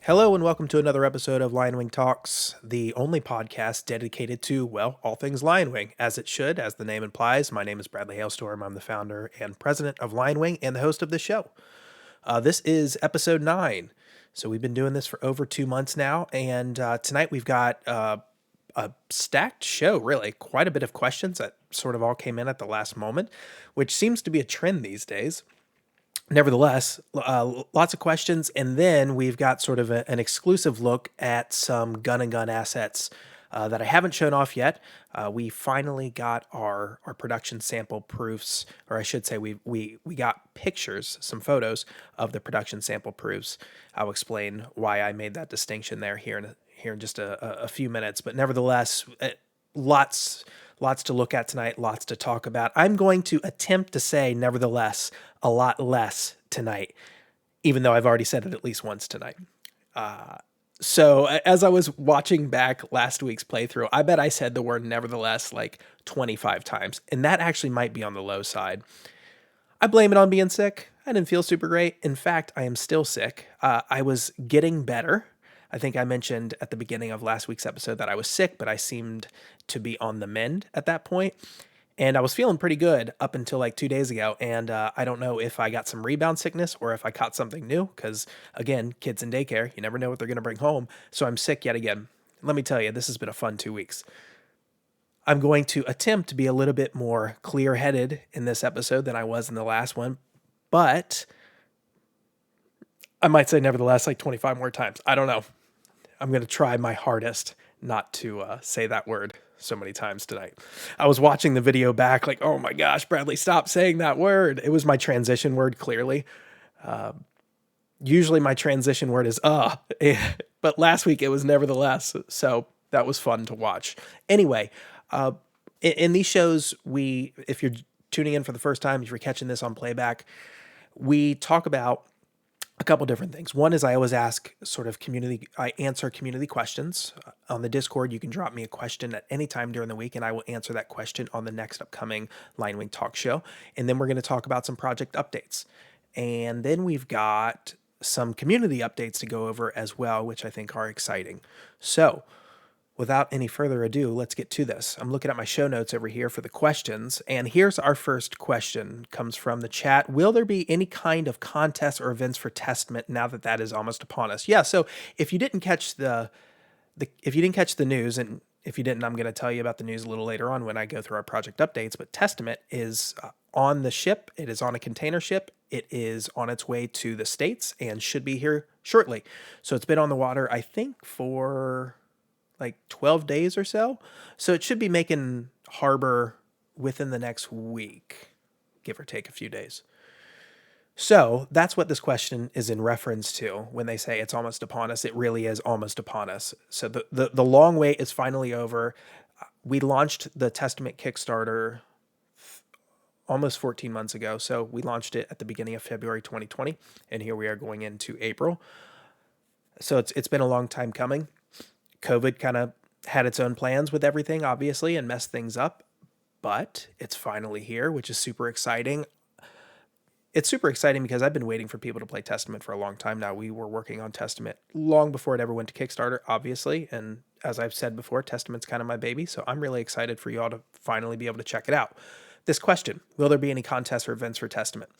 Hello and welcome to another episode of LionWing Talks, the only podcast dedicated to, well, all things LionWing, as it should, as the name implies. My name is Bradley Hailstorm. I'm the founder and president of LionWing and the host of this show. This is episode 9. So we've been doing this for over 2 months now, and tonight we've got a stacked show, really. Quite a bit of questions that sort of all came in at the last moment, which seems to be a trend these days. Nevertheless, lots of questions, and then we've got sort of an exclusive look at some gun and gun assets that I haven't shown off yet. We finally got our production sample proofs, or I should say, we got pictures, some photos of the production sample proofs. I'll explain why I made that distinction there here in just a few minutes. But nevertheless, lots to look at tonight, lots to talk about. I'm going to attempt to say, nevertheless, a lot less tonight, even though I've already said it at least once tonight. So as I was watching back last week's playthrough, I bet I said the word nevertheless like 25 times, and that actually might be on the low side. I blame it on being sick. I didn't feel super great. In fact, I am still sick. I was getting better. I think I mentioned at the beginning of last week's episode that I was sick, but I seemed to be on the mend at that point. And I was feeling pretty good up until like 2 days ago. And I don't know if I got some rebound sickness or if I caught something new. Because again, kids in daycare, you never know what they're going to bring home. So I'm sick yet again. Let me tell you, this has been a fun 2 weeks. I'm going to attempt to be a little bit more clear-headed in this episode than I was in the last one. But I might say nevertheless like 25 more times. I don't know. I'm going to try my hardest not to say that word so many times tonight. I was watching the video back like, oh my gosh, Bradley, stop saying that word. It was my transition word, clearly. Usually my transition word is but last week it was nevertheless. So that was fun to watch. Anyway, in these shows, if you're tuning in for the first time, if you're catching this on playback, we talk about a couple different things. One is I always I answer community questions. On the Discord, you can drop me a question at any time during the week, and I will answer that question on the next upcoming LionWing Talk show. And then we're going to talk about some project updates. And then we've got some community updates to go over as well, which I think are exciting. So without any further ado, let's get to this. I'm looking at my show notes over here for the questions, and here's our first question. Comes from the chat. Will there be any kind of contests or events for Testament now that is almost upon us? Yeah, so if you didn't catch the news, and if you didn't, I'm going to tell you about the news a little later on when I go through our project updates, but Testament is on the ship. It is on a container ship. It is on its way to the States and should be here shortly. So it's been on the water, I think, for like 12 days or so. So it should be making harbor within the next week, give or take a few days. So that's what this question is in reference to when they say it's almost upon us. It really is almost upon us. So the long wait is finally over. We launched the Testament Kickstarter almost 14 months ago. So we launched it at the beginning of February 2020, and here we are going into April. So it's been a long time coming. COVID kind of had its own plans with everything, obviously, and messed things up, but it's finally here, which is super exciting. It's super exciting because I've been waiting for people to play Testament for a long time now. We were working on Testament long before it ever went to Kickstarter, obviously, and as I've said before, Testament's kind of my baby, so I'm really excited for you all to finally be able to check it out. This question, will there be any contests or events for Testament?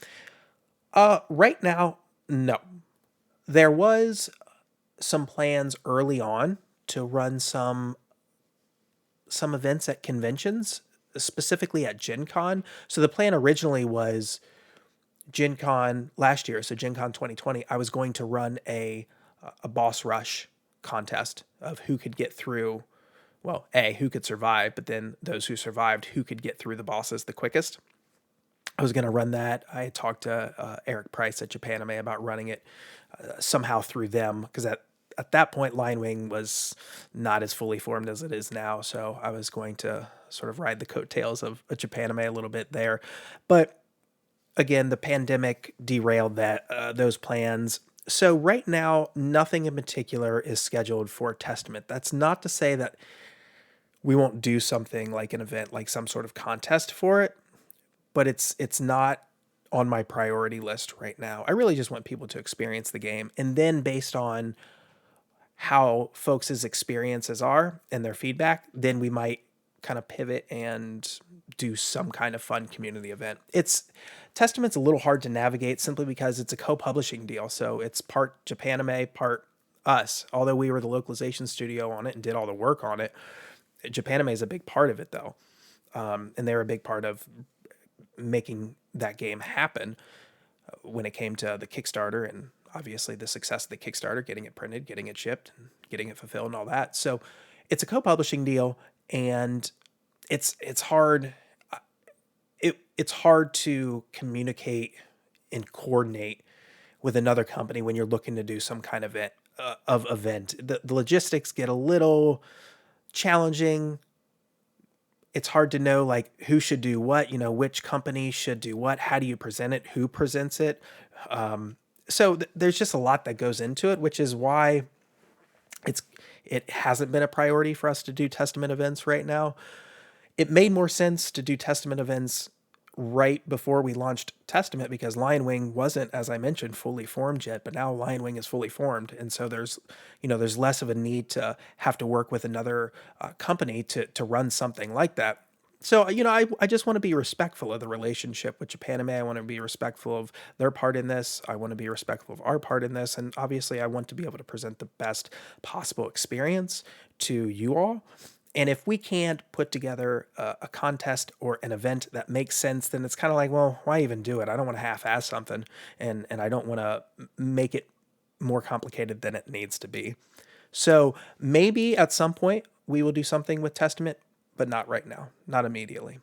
Right now, no. There was some plans early on to run some events at conventions, specifically at Gen Con. So the plan originally was Gen Con last year, so Gen Con 2020, I was going to run a boss rush contest of who could get through, well, who could survive, but then those who survived, who could get through the bosses the quickest. I was going to run that. I had talked to Eric Price at Japanime about running it somehow through them, because at that point, LionWing was not as fully formed as it is now, so I was going to sort of ride the coattails of a Japanime a little bit there. But again, the pandemic derailed those plans. So right now, nothing in particular is scheduled for Testament. That's not to say that we won't do something like an event, like some sort of contest for it, but it's not on my priority list right now. I really just want people to experience the game, and then based on how folks' experiences are and their feedback, then we might kind of pivot and do some kind of fun community event. It's Testament's a little hard to navigate simply because it's a co-publishing deal. So it's part Japanime, part us. Although we were the localization studio on it and did all the work on it, Japanime is a big part of it though. And they're a big part of making that game happen when it came to the Kickstarter and obviously the success of the Kickstarter, getting it printed, getting it shipped, and getting it fulfilled and all that. So it's a co-publishing deal, and it's hard. It's hard to communicate and coordinate with another company when you're looking to do some kind of event. The logistics get a little challenging. It's hard to know like who should do what, which company should do what, how do you present it, who presents it. So there's just a lot that goes into it, which is why it hasn't been a priority for us to do Testament events right now. It made more sense to do Testament events right before we launched Testament because LionWing wasn't, as I mentioned, fully formed yet, but now LionWing is fully formed. And so there's less of a need to have to work with another company to run something like that. So, I just want to be respectful of the relationship with Japanime. I want to be respectful of their part in this. I want to be respectful of our part in this. And obviously, I want to be able to present the best possible experience to you all. And if we can't put together a contest or an event that makes sense, then it's kind of like, well, why even do it? I don't want to half-ass something, and I don't want to make it more complicated than it needs to be. So maybe at some point we will do something with Testament, but not right now, not immediately.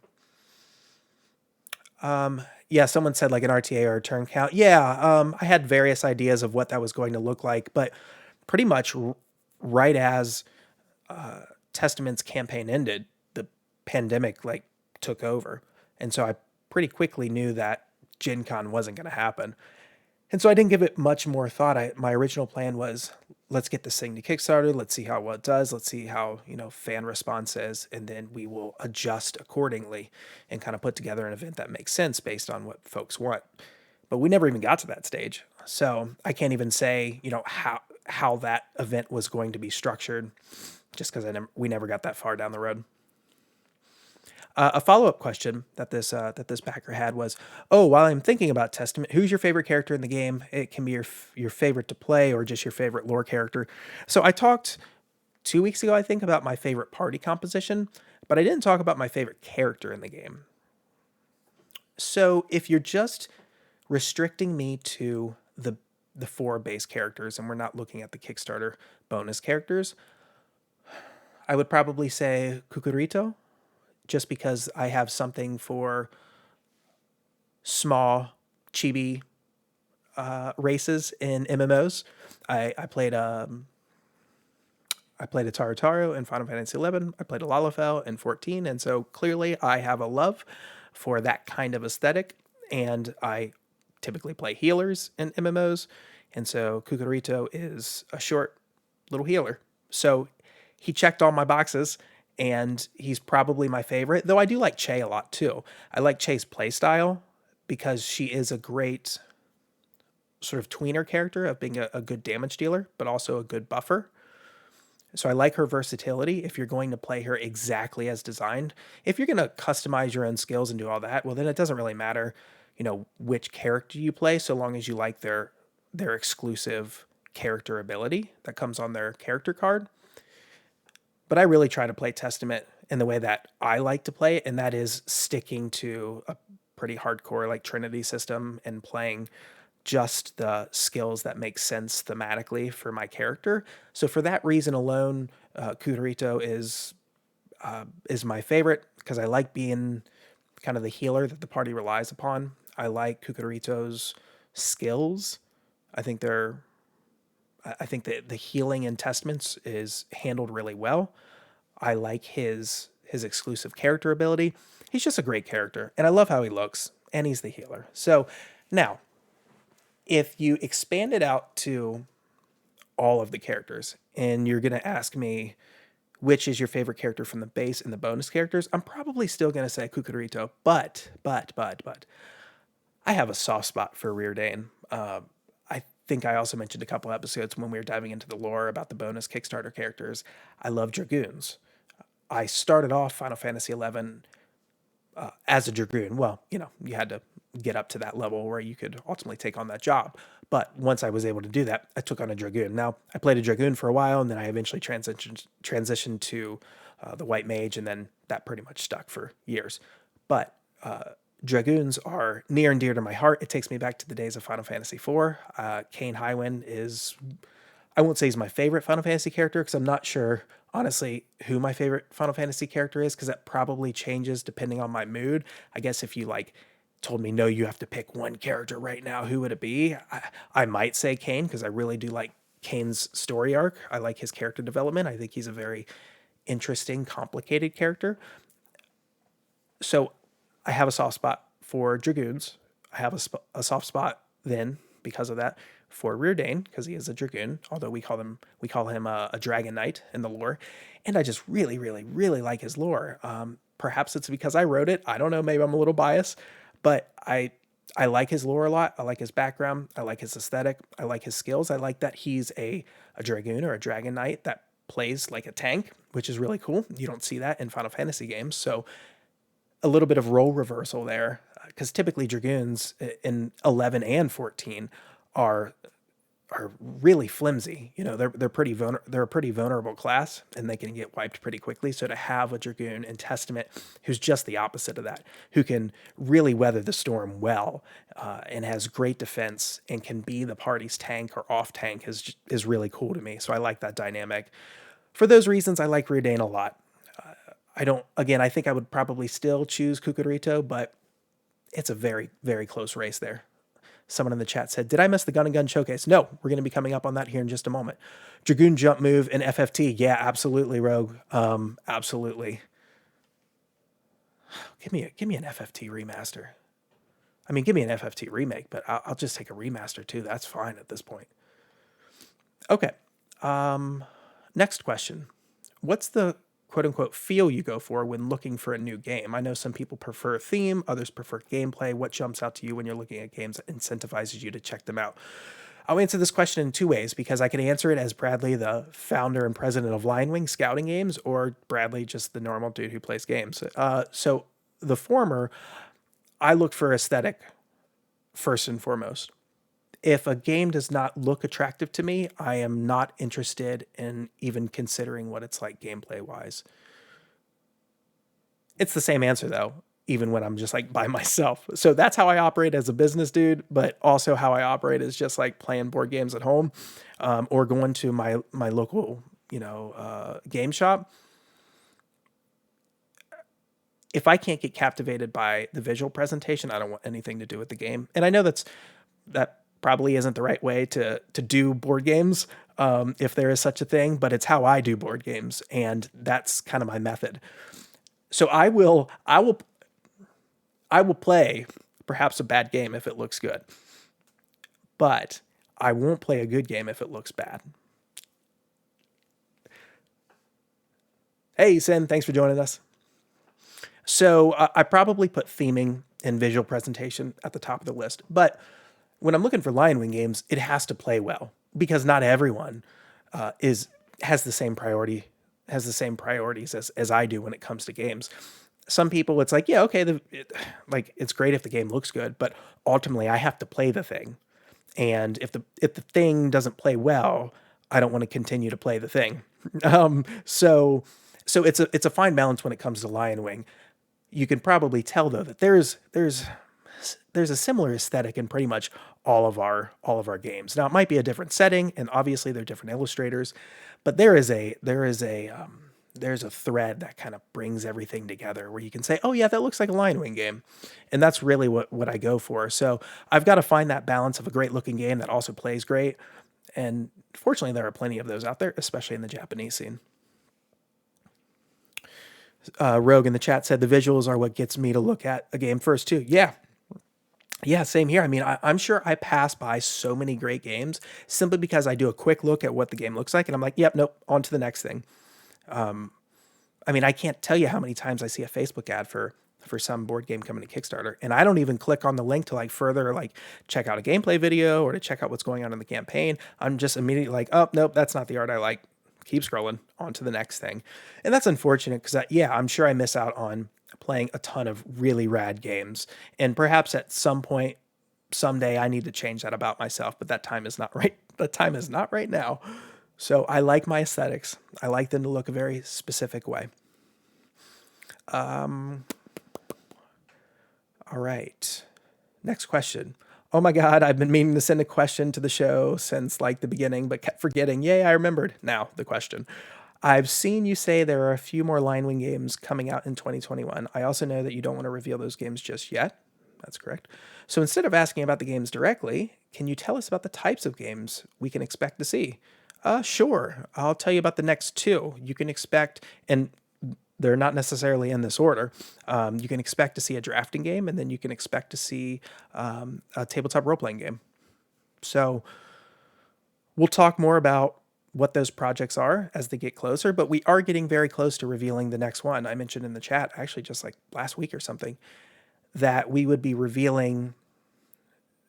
Yeah, someone said like an RTA or a turn count. Yeah, I had various ideas of what that was going to look like, but pretty much right as Testament's campaign ended, the pandemic like took over. And so I pretty quickly knew that Gen Con wasn't going to happen. And so I didn't give it much more thought. My original plan was, let's get this thing to Kickstarter. Let's see how well it does. Let's see how, fan response is. And then we will adjust accordingly and kind of put together an event that makes sense based on what folks want. But we never even got to that stage. So I can't even say, how that event was going to be structured just because we never got that far down the road. A follow-up question that this backer had was, while I'm thinking about Testament, who's your favorite character in the game? It can be your favorite to play or just your favorite lore character. So I talked 2 weeks ago, I think, about my favorite party composition, but I didn't talk about my favorite character in the game. So if you're just restricting me to the 4 base characters and we're not looking at the Kickstarter bonus characters, I would probably say Kukurito, just because I have something for small chibi races in MMOs. I played a Tarotaro in Final Fantasy XI. I played a Lalafell in 14, and so clearly I have a love for that kind of aesthetic, and I typically play healers in MMOs, and so Kukurito is a short little healer. So he checked all my boxes, and he's probably my favorite, though I do like Che a lot too. I like Che's playstyle because she is a great sort of tweener character of being a good damage dealer, but also a good buffer. So I like her versatility if you're going to play her exactly as designed. If you're going to customize your own skills and do all that, well, then it doesn't really matter, which character you play, so long as you like their exclusive character ability that comes on their character card. But I really try to play Testament in the way that I like to play it, and that is sticking to a pretty hardcore like Trinity system and playing just the skills that make sense thematically for my character. So for that reason alone, Kukurito is my favorite because I like being kind of the healer that the party relies upon. I like Kukurito's skills. I think that the healing in Testaments is handled really well. I like his exclusive character ability. He's just a great character, and I love how he looks, and he's the healer. So now, if you expand it out to all of the characters, and you're going to ask me which is your favorite character from the base and the bonus characters, I'm probably still going to say Kukurito, but I have a soft spot for Reardane. I think I also mentioned a couple episodes when we were diving into the lore about the bonus Kickstarter characters. I love Dragoons. I started off Final Fantasy XI as a Dragoon. Well, you had to get up to that level where you could ultimately take on that job. But once I was able to do that, I took on a Dragoon. Now, I played a Dragoon for a while, and then I eventually transitioned to the White Mage, and then that pretty much stuck for years. But Dragoons are near and dear to my heart. It takes me back to the days of Final Fantasy IV. Kane Highwind is, I won't say he's my favorite Final Fantasy character, because I'm not sure, honestly, who my favorite Final Fantasy character is, because that probably changes depending on my mood. I guess if you told me, no, you have to pick one character right now, who would it be? I might say Kane, because I really do like Kane's story arc. I like his character development. I think he's a very interesting, complicated character. So I have a soft spot for Dragoons. I have a soft spot then, because of that, for Reardane, because he is a Dragoon, although we call him a Dragon Knight in the lore. And I just really, really, really like his lore. Perhaps it's because I wrote it. I don't know. Maybe I'm a little biased, but I like his lore a lot. I like his background. I like his aesthetic. I like his skills. I like that he's a Dragoon or a Dragon Knight that plays like a tank, which is really cool. You don't see that in Final Fantasy games. So a little bit of role reversal there, because typically Dragoons in 11 and 14 are really flimsy. They're a pretty vulnerable class, and they can get wiped pretty quickly. So to have a Dragoon in Testament who's just the opposite of that, who can really weather the storm well, and has great defense and can be the party's tank or off tank is really cool to me. So I like that dynamic. For those reasons, I like Reardane a lot. I think I would probably still choose Kukurito, but it's a very, very close race there. Someone in the chat said, did I miss the Gun and Gun showcase? No, we're going to be coming up on that here in just a moment. Dragoon jump move in FFT. Yeah, absolutely, Rogue. Absolutely. Give me an FFT remaster. I mean, give me an FFT remake, but I'll just take a remaster too. That's fine at this point. Okay. Next question. What's the quote-unquote feel you go for when looking for a new game? I know some people prefer theme, others prefer gameplay. What jumps out to you when you're looking at games that incentivizes you to check them out? I'll answer this question in two ways, because I can answer it as Bradley, the founder and president of LionWing Scouting Games, or Bradley, just the normal dude who plays games. So the former, I look for aesthetic first and foremost. If a game does not look attractive to me, I am not interested in even considering what it's like gameplay wise. It's the same answer though, even when I'm just by myself. So that's how I operate as a business dude, but also how I operate is just playing board games at home, or going to my local, game shop. If I can't get captivated by the visual presentation, I don't want anything to do with the game. And I know that probably isn't the right way to do board games, if there is such a thing, but it's how I do board games, and that's kind of my method. So I will play perhaps a bad game if it looks good, but I won't play a good game if it looks bad. Hey, Sin, thanks for joining us. So I probably put theming and visual presentation at the top of the list, but when I'm looking for LionWing games, it has to play well, because not everyone has the same priorities as I do when it comes to games. Some people, it's yeah, okay, it's great if the game looks good, but ultimately I have to play the thing, and if the thing doesn't play well, I don't want to continue to play the thing. So it's a fine balance when it comes to LionWing. You can probably tell though that there's a similar aesthetic in pretty much all of our games. Now it might be a different setting, and obviously they're different illustrators, but there's a thread that kind of brings everything together where you can say, oh yeah, that looks like a LionWing game. And that's really what I go for. So I've got to find that balance of a great looking game that also plays great. And fortunately there are plenty of those out there, especially in the Japanese scene. Rogue in the chat said the visuals are what gets me to look at a game first too. Yeah, same here. I mean, I'm sure I pass by so many great games simply because I do a quick look at what the game looks like, and I'm like, yep, nope, on to the next thing. I mean, I can't tell you how many times I see a Facebook ad for for some board game coming to Kickstarter. And I don't even click on the link to like further like check out a gameplay video or to check out what's going on in the campaign. I'm just immediately like, oh, nope, that's not the art I like. Keep scrolling on to the next thing. And that's unfortunate because, yeah, I'm sure I miss out on playing a ton of really rad games. And perhaps at some point, someday I need to change that about myself, but that time is not right. The time is not right now. So I like my aesthetics. I like them to look a very specific way. All right. Next question. Oh my God, I've been meaning to send a question to the show since like the beginning, but kept forgetting. Yay, I remembered. Now, the question. I've seen you say there are a few more LionWing games coming out in 2021. I also know that you don't want to reveal those games just yet. That's correct. So instead of asking about the games directly, can you tell us about the types of games we can expect to see? Sure. I'll tell you about the next two. You can expect, and they're not necessarily in this order. You can expect to see a drafting game, and then you can expect to see a tabletop role-playing game. So we'll talk more about what those projects are as they get closer, but we are getting very close to revealing the next one. I mentioned in the chat, actually just like last week or something, that we would be revealing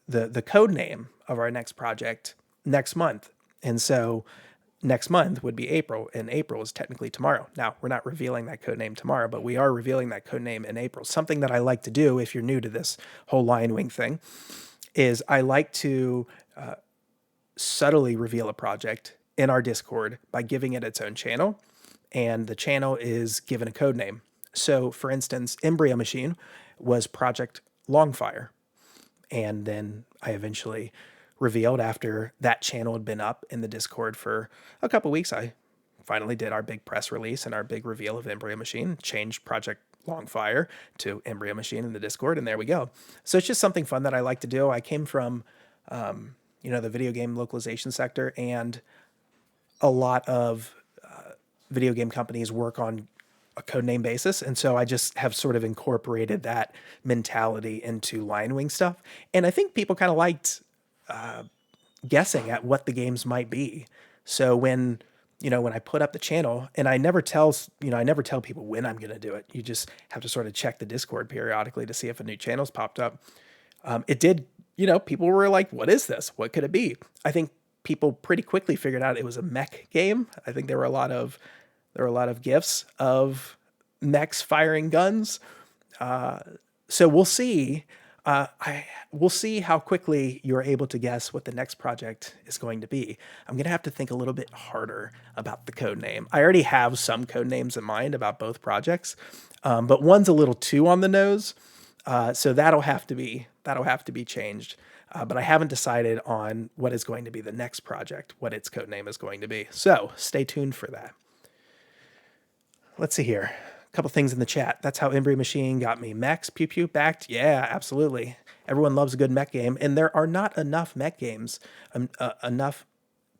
the code name of our next project next month. And so next month would be April, and April is technically tomorrow. Now, we're not revealing that code name tomorrow, but we are revealing that code name in April. Something that I like to do, if you're new to this whole LionWing thing, is I like to subtly reveal a project in our Discord by giving it its own channel, and the channel is given a code name. So, for instance, Embryo Machine was Project Longfire, and then I eventually revealed after that channel had been up in the Discord for a couple weeks, I finally did our big press release and our big reveal of Embryo Machine, changed Project Longfire to Embryo Machine in the Discord, and there we go. So it's just something fun that I like to do. I came from, the video game localization sector, and a lot of video game companies work on a codename basis. And so I just have sort of incorporated that mentality into LionWing stuff. And I think people kind of liked guessing at what the games might be. So when I put up the channel, and I never tell people when I'm going to do it. You just have to sort of check the Discord periodically to see if a new channel's popped up. It did, people were like, what is this? What could it be? I think people pretty quickly figured out it was a mech game. I think there were a lot of gifs of mechs firing guns. So we'll see. We'll see how quickly you're able to guess what the next project is going to be. I'm going to have to think a little bit harder about the code name. I already have some code names in mind about both projects, but one's a little too on the nose. So that'll have to be changed. But I haven't decided on what is going to be the next project, what its code name is going to be. So stay tuned for that. Let's see here. A couple things in the chat. That's how Embryo Machine got me. Mechs, pew pew, backed. Yeah, absolutely. Everyone loves a good mech game, and there are not enough mech games, enough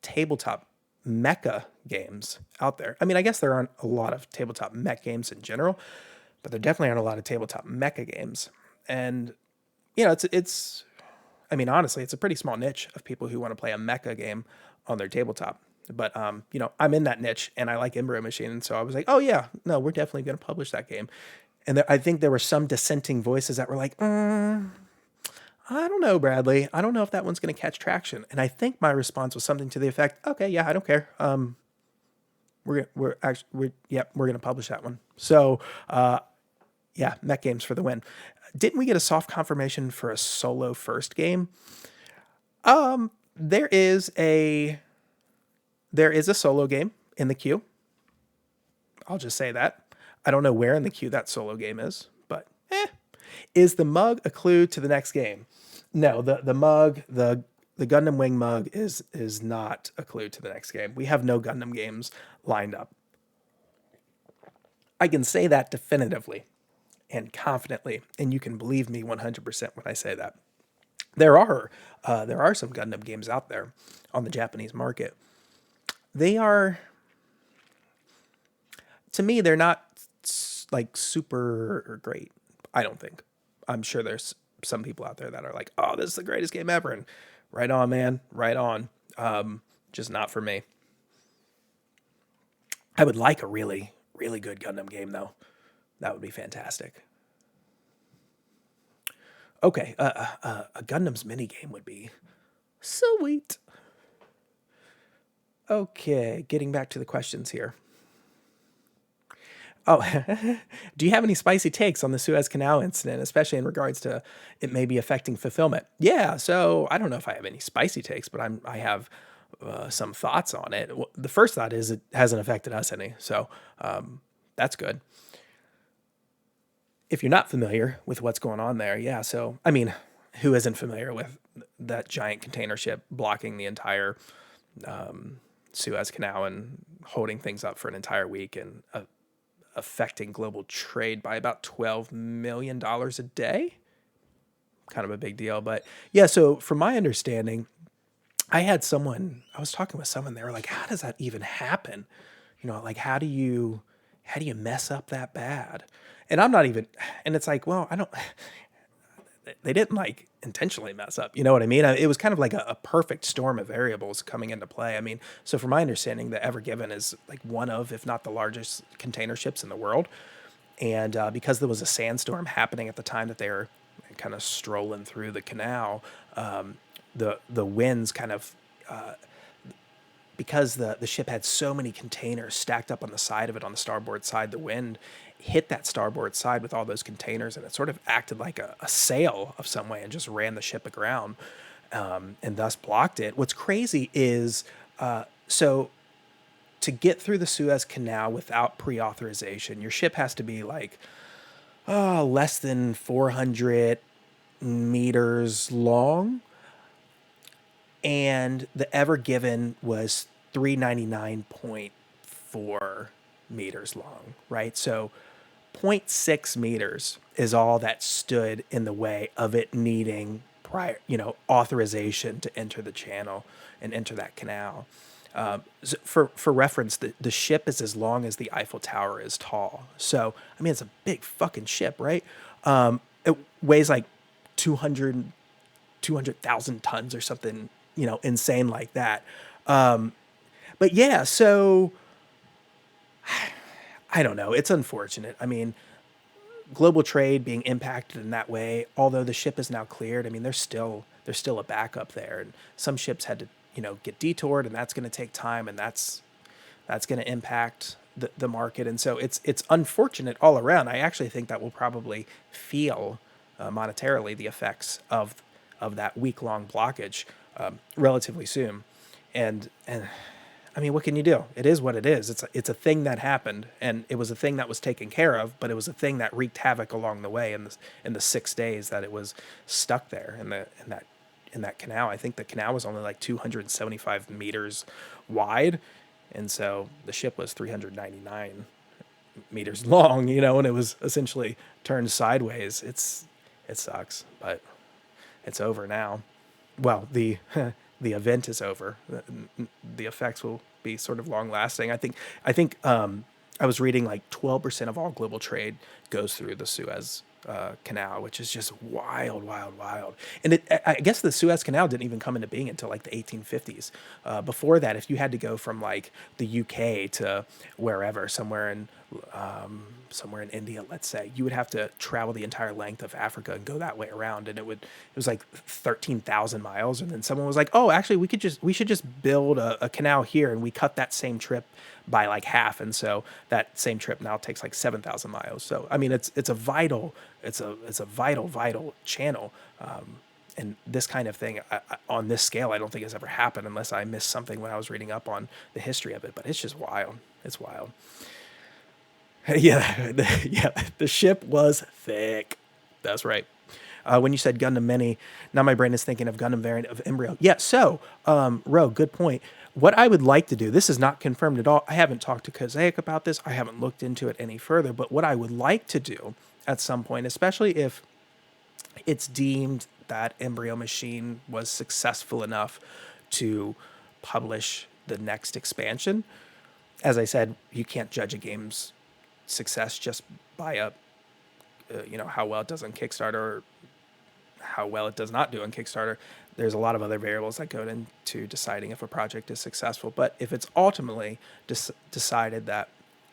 tabletop mecha games out there. I mean, I guess there aren't a lot of tabletop mech games in general, but there definitely aren't a lot of tabletop mecha games. And it's. I mean, honestly, it's a pretty small niche of people who want to play a mecha game on their tabletop. But, I'm in that niche, and I like Embryo Machine. And so I was like, oh, yeah, no, we're definitely going to publish that game. And I think there were some dissenting voices that were like, I don't know, Bradley. I don't know if that one's going to catch traction. And I think my response was something to the effect, okay, yeah, I don't care. We're going to publish that one. So, mech games for the win. Didn't we get a soft confirmation for a solo first game? There is a solo game in the queue. I'll just say that. I don't know where in the queue that solo game is, but Is the mug a clue to the next game? No, the mug, the Gundam Wing mug is not a clue to the next game. We have no Gundam games lined up. I can say that definitively and confidently, and you can believe me 100% when I say that. There are some Gundam games out there on the Japanese market. They are, to me, they're not like super great. I don't think. I'm sure there's some people out there that are like, oh, this is the greatest game ever. And right on, man. Right on. Just not for me. I would like a really, really good Gundam game, though. That would be fantastic. Okay, a Gundam's minigame would be sweet. Okay, getting back to the questions here. Oh, do you have any spicy takes on the Suez Canal incident, especially in regards to it may be affecting fulfillment? Yeah, so I don't know if I have any spicy takes, but I have some thoughts on it. Well, the first thought is it hasn't affected us any, so that's good. If you're not familiar with what's going on there, yeah. So I mean, who isn't familiar with that giant container ship blocking the entire Suez Canal and holding things up for an entire week and affecting global trade by about $12 million a day? Kind of a big deal. But yeah, so from my understanding, I was talking with someone, they were like, how does that even happen? Like how do you mess up that bad? And I'm not even, and it's like, well, I don't, they didn't like intentionally mess up. You know what I mean? It was kind of like a perfect storm of variables coming into play. I mean, so from my understanding, the Ever Given is like one of, if not the largest container ships in the world. And because there was a sandstorm happening at the time that they were kind of strolling through the canal, the winds kind of because the ship had so many containers stacked up on the side of it on the starboard side, the wind hit that starboard side with all those containers, and it sort of acted like a sail of some way and just ran the ship aground, and thus blocked it. What's crazy is so to get through the Suez Canal without pre-authorization, your ship has to be like less than 400 meters long, and the Ever Given was 399.4 meters long, right? So zero point 0.6 meters is all that stood in the way of it needing prior, authorization to enter the channel and enter that canal. For reference, the ship is as long as the Eiffel Tower is tall. So I mean, it's a big fucking ship, right? It weighs like 200,000 tons or something, insane like that. But yeah, so I don't know. It's unfortunate. I mean, global trade being impacted in that way, although the ship is now cleared, I mean, there's still a backup there, and some ships had to, get detoured, and that's going to take time, and that's going to impact the market, and so it's unfortunate all around. I actually think that we'll probably feel monetarily the effects of that week long blockage relatively soon, and I mean, what can you do? It is what it is. It's a thing that happened, and it was a thing that was taken care of, but it was a thing that wreaked havoc along the way in the 6 days that it was stuck there in that canal. I think the canal was only like 275 meters wide, and so the ship was 399 meters long, and it was essentially turned sideways. It sucks, but it's over now. Well, the the event is over. The effects will be sort of long lasting. I think I was reading like 12% of all global trade goes through the Suez Canal, which is just wild, wild, wild. And I guess the Suez Canal didn't even come into being until like the 1850s. Before that, if you had to go from like the UK to wherever, somewhere in India, let's say, you would have to travel the entire length of Africa and go that way around, and it was like 13,000 miles. And then someone was like, "Oh, actually, we should just build a canal here," and we cut that same trip by like half, and so that same trip now takes like 7,000 miles. So I mean, it's a vital channel. And this kind of thing on this scale, I don't think has ever happened unless I missed something when I was reading up on the history of it. But it's just wild. It's wild. Yeah, yeah. The ship was thick. That's right. When you said Gundam Mini, now my brain is thinking of Gundam variant of Embryo. Yeah. So, Ro, good point. What I would like to do, this is not confirmed at all. I haven't talked to Kazaic about this. I haven't looked into it any further. But what I would like to do at some point, especially if it's deemed that Embryo Machine was successful enough to publish the next expansion. As I said, you can't judge a game's success just by how well it does on Kickstarter or how well it does not do on Kickstarter. There's a lot of other variables that go into deciding if a project is successful. But if it's ultimately decided that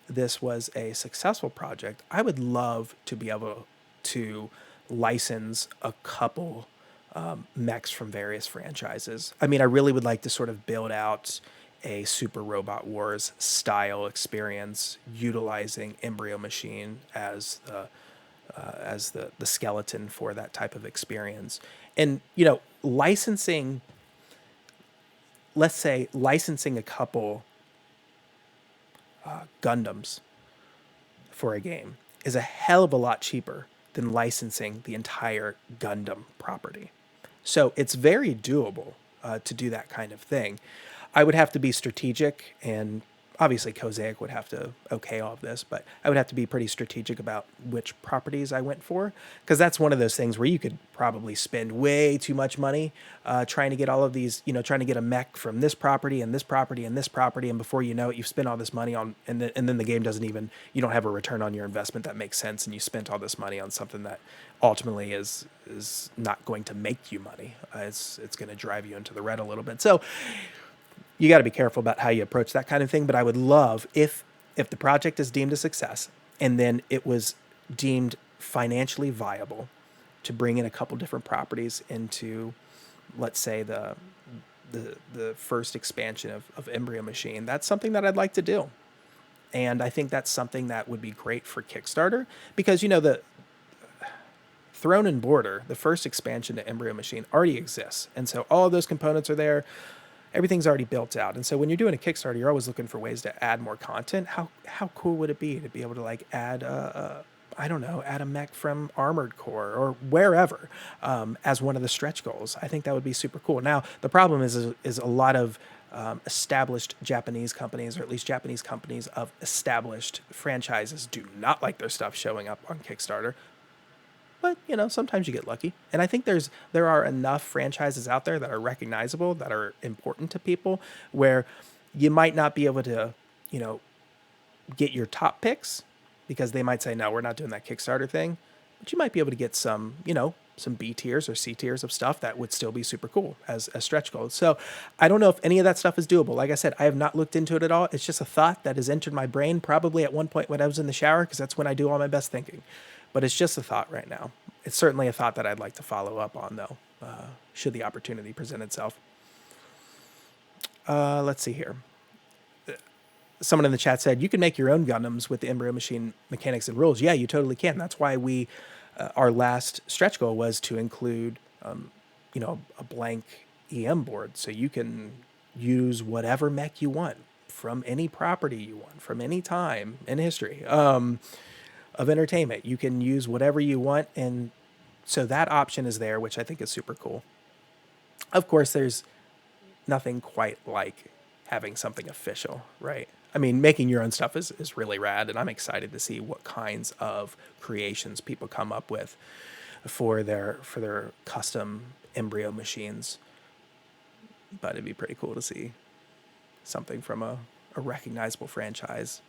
this was a successful project, I would love to be able to license a couple mechs from various franchises. I mean, I really would like to sort of build out a Super Robot Wars style experience utilizing Embryo Machine as the skeleton for that type of experience. And, licensing, let's say licensing a couple Gundams for a game is a hell of a lot cheaper than licensing the entire Gundam property. So it's very doable to do that kind of thing. I would have to be strategic, and obviously Mosaic would have to okay all of this, but I would have to be pretty strategic about which properties I went for, because that's one of those things where you could probably spend way too much money trying to get all of these, trying to get a mech from this property and this property and this property, and before you know it, you've spent all this money on, and then the game doesn't even, you don't have a return on your investment that makes sense, and you spent all this money on something that ultimately is not going to make you money. It's going to drive you into the red a little bit. So you got to be careful about how you approach that kind of thing. But I would love if the project is deemed a success and then it was deemed financially viable to bring in a couple different properties into, let's say, the first expansion of Embryo Machine. That's something that I'd like to do. And I think that's something that would be great for Kickstarter, because, the Throne and Border, the first expansion to Embryo Machine, already exists. And so all of those components are there. Everything's already built out. And so when you're doing a Kickstarter, you're always looking for ways to add more content. How cool would it be to be able to add add a mech from Armored Core or wherever as one of the stretch goals? I think that would be super cool. Now, the problem is a lot of established Japanese companies, or at least Japanese companies of established franchises, do not like their stuff showing up on Kickstarter. But, sometimes you get lucky. And I think there are enough franchises out there that are recognizable, that are important to people, where you might not be able to, get your top picks, because they might say, no, we're not doing that Kickstarter thing. But you might be able to get some, some B tiers or C tiers of stuff that would still be super cool as stretch goals. So I don't know if any of that stuff is doable. Like I said, I have not looked into it at all. It's just a thought that has entered my brain probably at one point when I was in the shower, because that's when I do all my best thinking. But it's just a thought right now. It's certainly a thought that I'd like to follow up on, though, should the opportunity present itself. Let's see here. Someone in the chat said, you can make your own Gundams with the Embryo Machine mechanics and rules. Yeah, you totally can. That's why our last stretch goal was to include, a blank EM board. So you can use whatever mech you want from any property you want, from any time in history. Of entertainment. You can use whatever you want, and so that option is there, which I think is super cool. Of course, there's nothing quite like having something official, right? I mean, making your own stuff is really rad, and I'm excited to see what kinds of creations people come up with for their custom Embryo machines. But it'd be pretty cool to see something from a recognizable franchise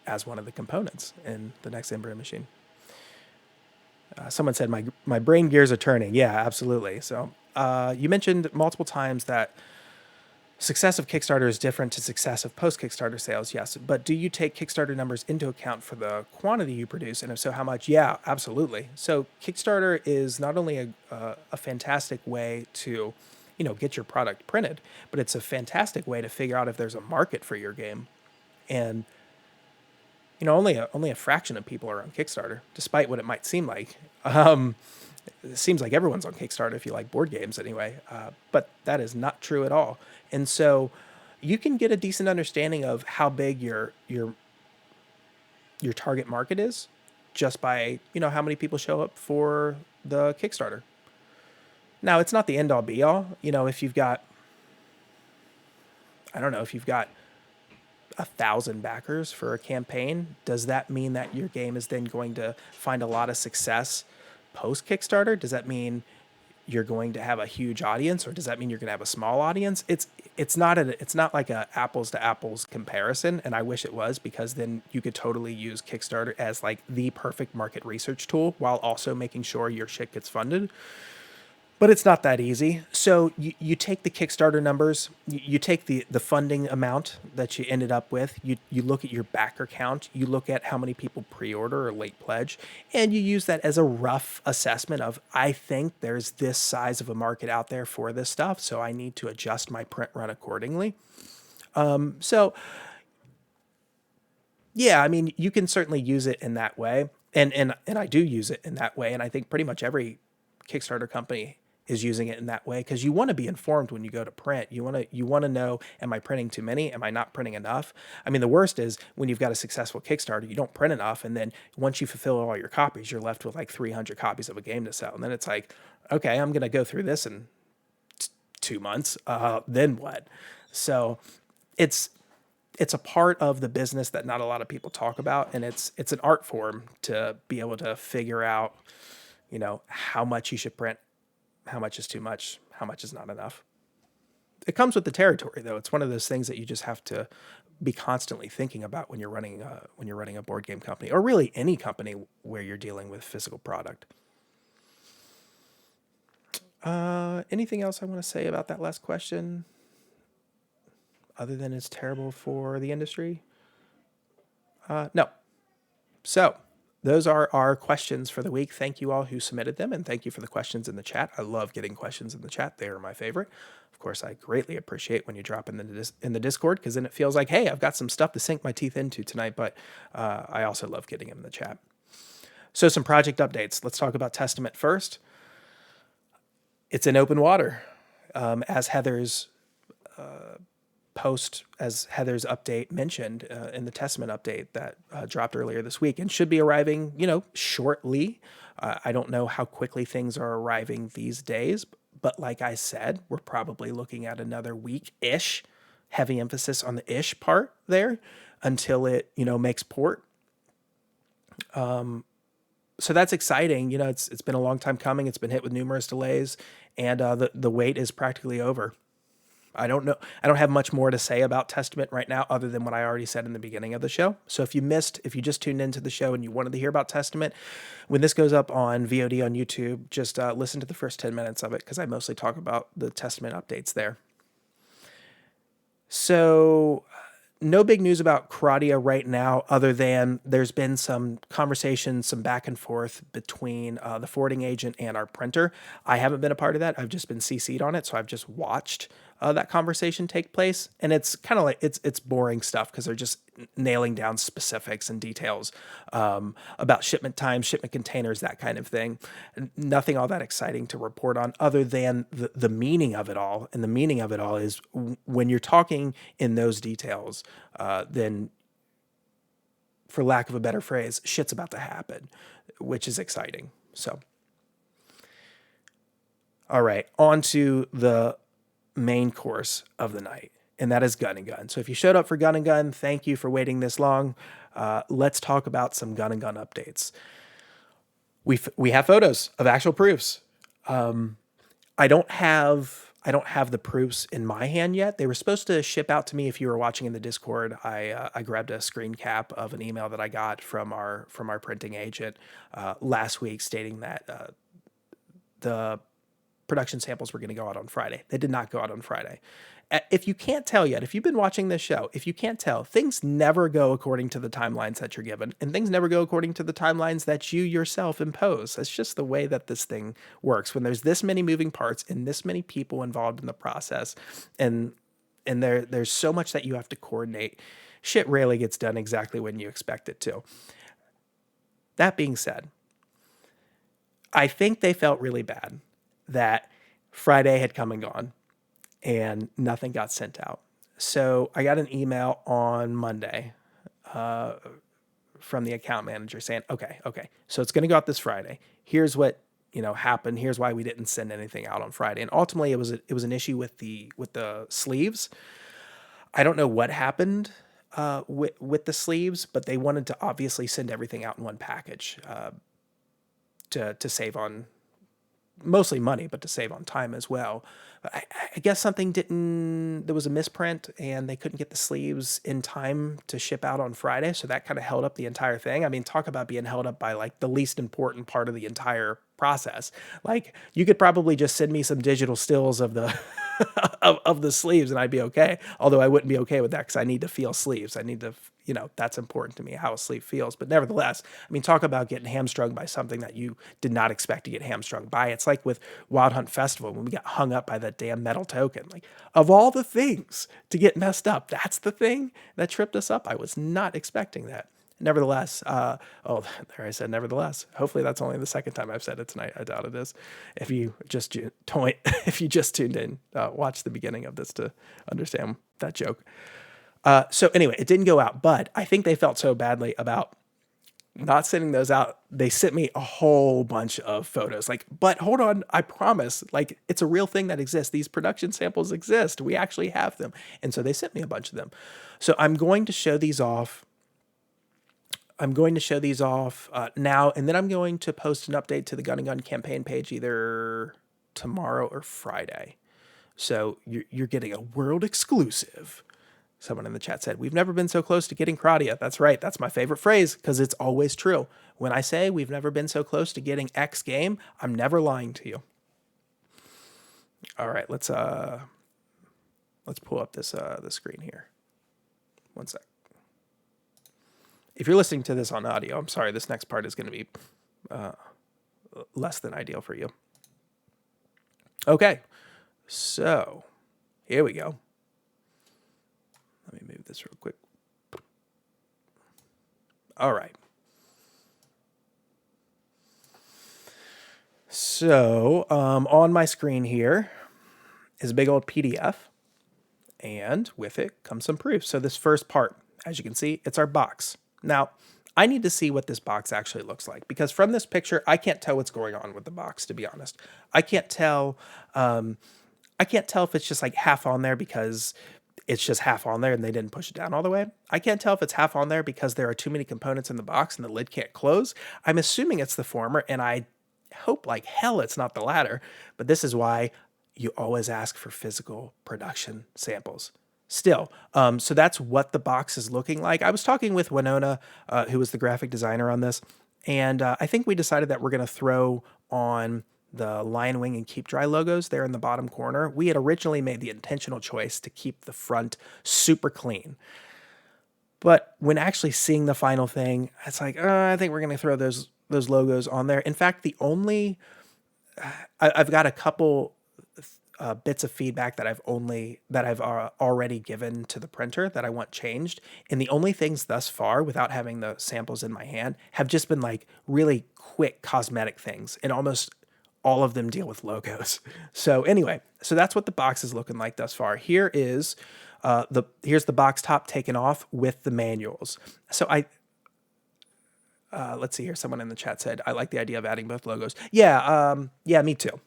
as one of the components in the next Embryo Machine. Someone said, my brain gears are turning. Yeah, absolutely. So you mentioned multiple times that success of Kickstarter is different to success of post-Kickstarter sales. Yes, but do you take Kickstarter numbers into account for the quantity you produce? And if so, how much? Yeah, absolutely. So Kickstarter is not only a fantastic way to, get your product printed, but it's a fantastic way to figure out if there's a market for your game. And only a fraction of people are on Kickstarter, despite what it might seem like. It seems like everyone's on Kickstarter if you like board games anyway, but that is not true at all. And so you can get a decent understanding of how big your target market is just by, how many people show up for the Kickstarter. Now, it's not the end all be all. If you've got, if you've got 1,000 backers for a campaign, does that mean that your game is then going to find a lot of success post Kickstarter? Does that mean you're going to have a huge audience, or does that mean you're going to have a small audience? It's not like a apples to apples comparison, and I wish it was, because then you could totally use Kickstarter as like the perfect market research tool while also making sure your shit gets funded. But it's not that easy. So you take the Kickstarter numbers, you take the funding amount that you ended up with, you look at your backer count, you look at how many people pre-order or late pledge, and you use that as a rough assessment of, I think there's this size of a market out there for this stuff, so I need to adjust my print run accordingly. So yeah, I mean, you can certainly use it in that way. And I do use it in that way. And I think pretty much every Kickstarter company is using it in that way because you want to be informed when you go to print. You want to know, am I printing too many? Am I not printing enough? I mean, the worst is when you've got a successful Kickstarter, you don't print enough, and then once you fulfill all your copies, you're left with like 300 copies of a game to sell. And then it's like, okay, I'm going to go through this in 2 months. Then what? So it's it's a part of the business that not a lot of people talk about, and it's an art form to be able to figure out, how much you should print, how much is too much, how much is not enough. It comes with the territory, though. It's one of those things that you just have to be constantly thinking about when you're running a board game company, or really any company where you're dealing with physical product. Anything else I want to say about that last question, other than it's terrible for the industry? No. So those are our questions for the week. Thank you all who submitted them, and thank you for the questions in the chat. I love getting questions in the chat. They are my favorite. Of course, I greatly appreciate when you drop in the Discord, because then it feels like, hey, I've got some stuff to sink my teeth into tonight, but I also love getting them in the chat. So some project updates. Let's talk about Testament first. It's in open water. As Heather's update mentioned in the Testament update that dropped earlier this week and should be arriving, shortly. I don't know how quickly things are arriving these days, but like I said, we're probably looking at another week-ish, heavy emphasis on the ish part there, until it, makes port. So that's exciting. It's been a long time coming. It's been hit with numerous delays, and the wait is practically over. I don't know. I don't have much more to say about Testament right now, other than what I already said in the beginning of the show. So if you just tuned into the show and you wanted to hear about Testament, when this goes up on VOD on YouTube, just listen to the first 10 minutes of it, because I mostly talk about the Testament updates there. So no big news about Kradia right now, other than there's been some conversation, some back and forth between the forwarding agent and our printer. I haven't been a part of that. I've just been CC'd on it, so I've just watched that conversation take place, and it's kind of like it's boring stuff, because they're just nailing down specifics and details about shipment times, shipment containers, that kind of thing. Nothing all that exciting to report on, other than the meaning of it all. And the meaning of it all is, when you're talking in those details, then, for lack of a better phrase, shit's about to happen, which is exciting. So, all right, on to the main course of the night, and that is Gun and Gun. So if you showed up for Gun and Gun, thank you for waiting this long. Let's talk about some Gun and Gun updates. We have photos of actual proofs. I don't have the proofs in my hand yet. They were supposed to ship out to me. If you were watching in the Discord, I grabbed a screen cap of an email that I got from our printing agent last week, stating that the production samples were going to go out on Friday. They did not go out on Friday. If you can't tell yet, if you've been watching this show, if you can't tell, things never go according to the timelines that you're given, and things never go according to the timelines that you yourself impose. That's just the way that this thing works. When there's this many moving parts and this many people involved in the process, and there's so much that you have to coordinate, shit rarely gets done exactly when you expect it to. That being said, I think they felt really bad that Friday had come and gone and nothing got sent out. So I got an email on Monday from the account manager saying, okay, so it's going to go out this Friday. Here's what happened. Here's why we didn't send anything out on Friday. And ultimately, it was an issue with the sleeves. I don't know what happened with the sleeves, but they wanted to obviously send everything out in one package to save on mostly money, but to save on time as well. I guess there was a misprint, and they couldn't get the sleeves in time to ship out on Friday. So that kind of held up the entire thing. I mean, talk about being held up by like the least important part of the entire process. Like, you could probably just send me some digital stills of the of the sleeves and I'd be okay. Although I wouldn't be okay with that because I need to feel sleeves. I need to, that's important to me, how a sleeve feels. But nevertheless, I mean, talk about getting hamstrung by something that you did not expect to get hamstrung by. It's like with Wild Hunt Festival when we got hung up by that damn metal token. Like, of all the things to get messed up, that's the thing that tripped us up. I was not expecting that. Nevertheless, there I said nevertheless. Hopefully that's only the second time I've said it tonight. I doubt it is. If you just tuned in, watch the beginning of this to understand that joke. So anyway, it didn't go out, but I think they felt so badly about not sending those out. They sent me a whole bunch of photos. Like, but hold on, I promise, like, it's a real thing that exists. These production samples exist. We actually have them. And so they sent me a bunch of them. So I'm going to show these off. Now, and then I'm going to post an update to the Gun and Gun campaign page either tomorrow or Friday. So you're getting a world exclusive. Someone in the chat said, we've never been so close to getting Kradia. That's right. That's my favorite phrase because it's always true. When I say we've never been so close to getting X game, I'm never lying to you. All right, let's pull up the screen here. One sec. If you're listening to this on audio, I'm sorry, this next part is going to be less than ideal for you. Okay, so here we go. Let me move this real quick. All right. So on my screen here is a big old PDF, and with it comes some proof. So this first part, as you can see, it's our box. Now, I need to see what this box actually looks like because from this picture, I can't tell what's going on with the box, to be honest. I can't tell if it's just like half on there because it's just half on there and they didn't push it down all the way. I can't tell if it's half on there because there are too many components in the box and the lid can't close. I'm assuming it's the former, and I hope like hell it's not the latter, but this is why you always ask for physical production samples. Still, so that's what the box is looking like. I was talking with Winona, who was the graphic designer on this, and I think we decided that we're going to throw on the LionWing and Keep Dry logos there in the bottom corner. We had originally made the intentional choice to keep the front super clean. But when actually seeing the final thing, it's like, I think we're going to throw those logos on there. In fact, I've got a couple bits of feedback that I've already given to the printer that I want changed. And the only things thus far, without having the samples in my hand, have just been like really quick cosmetic things. And almost all of them deal with logos. So anyway, so that's what the box is looking like thus far. Here's the box top taken off with the manuals. So let's see here. Someone in the chat said, I like the idea of adding both logos. Yeah, me too.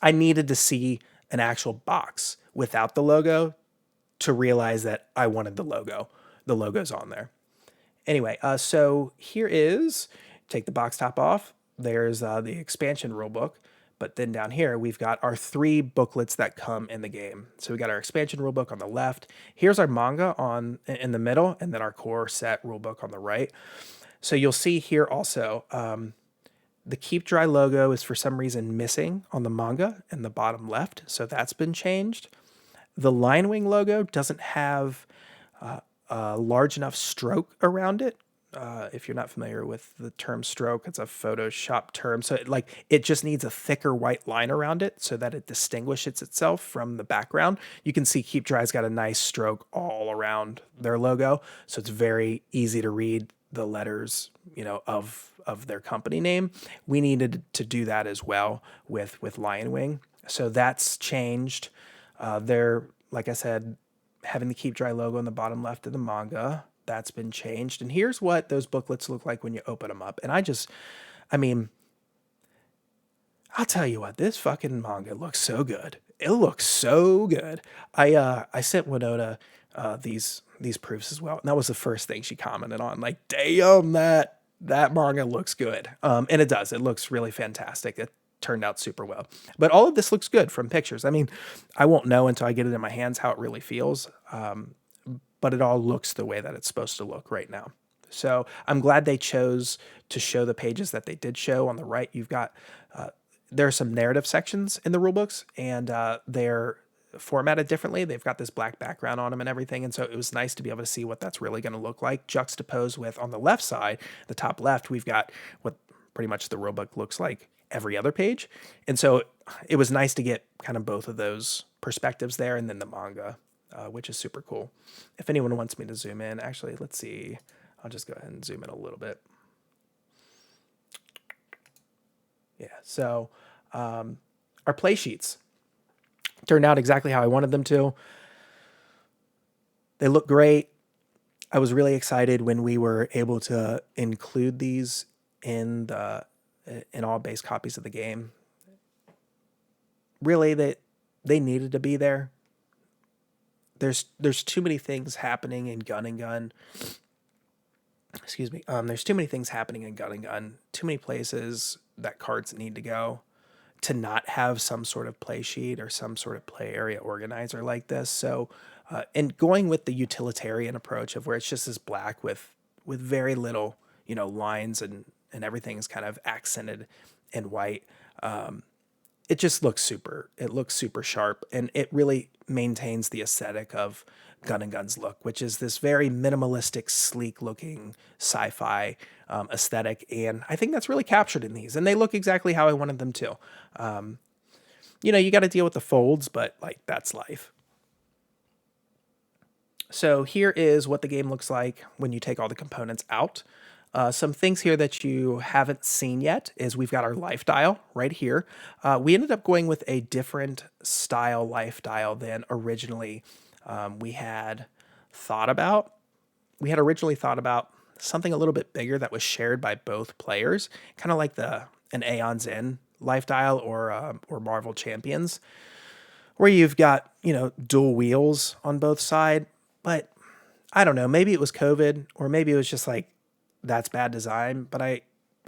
I needed to see an actual box without the logo to realize that I wanted the logos on there. Anyway, so here is, take the box top off. There's the expansion rulebook. But then down here, we've got our 3 booklets that come in the game. So we got our expansion rulebook on the left. Here's our manga in the middle, and then our core set rulebook on the right. So you'll see here also, the Keep Dry logo is for some reason missing on the manga in the bottom left. So that's been changed. The LionWing logo doesn't have a large enough stroke around it. If you're not familiar with the term stroke, it's a Photoshop term. So it just needs a thicker white line around it so that it distinguishes itself from the background. You can see Keep Dry's got a nice stroke all around their logo. So it's very easy to read the letters, of their company name. We needed to do that as well with LionWing. So that's changed. They're, like I said, having the Keep Dry logo in the bottom left of the manga. That's been changed. And here's what those booklets look like when you open them up. And I'll tell you what, this fucking manga looks so good. It looks so good. I sent Winona these proofs as well. And that was the first thing she commented on. Like, damn, that manga looks good. And it does. It looks really fantastic. It turned out super well. But all of this looks good from pictures. I won't know until I get it in my hands how it really feels. But it all looks the way that it's supposed to look right now. So I'm glad they chose to show the pages that they did show. On the right, you've got there are some narrative sections in the rulebooks, and they're formatted differently. They've got this black background on them and everything, and so it was nice to be able to see what that's really going to look like, juxtaposed with on the left side, the top left, we've got what pretty much the rulebook looks like every other page, and so it was nice to get kind of both of those perspectives there, and then the manga, which is super cool. If anyone wants me to zoom in, actually, let's see. I'll just go ahead and zoom in a little bit. Yeah, so our play sheets turned out exactly how I wanted them to. They look great. I was really excited when we were able to include these in all base copies of the game. Really, they needed to be there. There's too many things happening in Gun and Gun. Excuse me. There's too many things happening in Gun and Gun. Too many places that cards need to go to not have some sort of play sheet or some sort of play area organizer like this. So, and going with the utilitarian approach of where it's just this black with very little, lines and everything's kind of accented in white. It just looks super sharp, and it really maintains the aesthetic of Gun and Gun's look, which is this very minimalistic, sleek looking sci-fi aesthetic. And I think that's really captured in these, and they look exactly how I wanted them to. You got to deal with the folds, but like that's life. So here is what the game looks like when you take all the components out. Some things here that you haven't seen yet is we've got our life dial right here. We ended up going with a different style life dial than originally we had thought about. We had originally thought about something a little bit bigger that was shared by both players, kind of like an Aeon's End life dial or Marvel Champions, where you've got dual wheels on both sides. But I don't know, maybe it was COVID, or maybe it was just like that's bad design. But I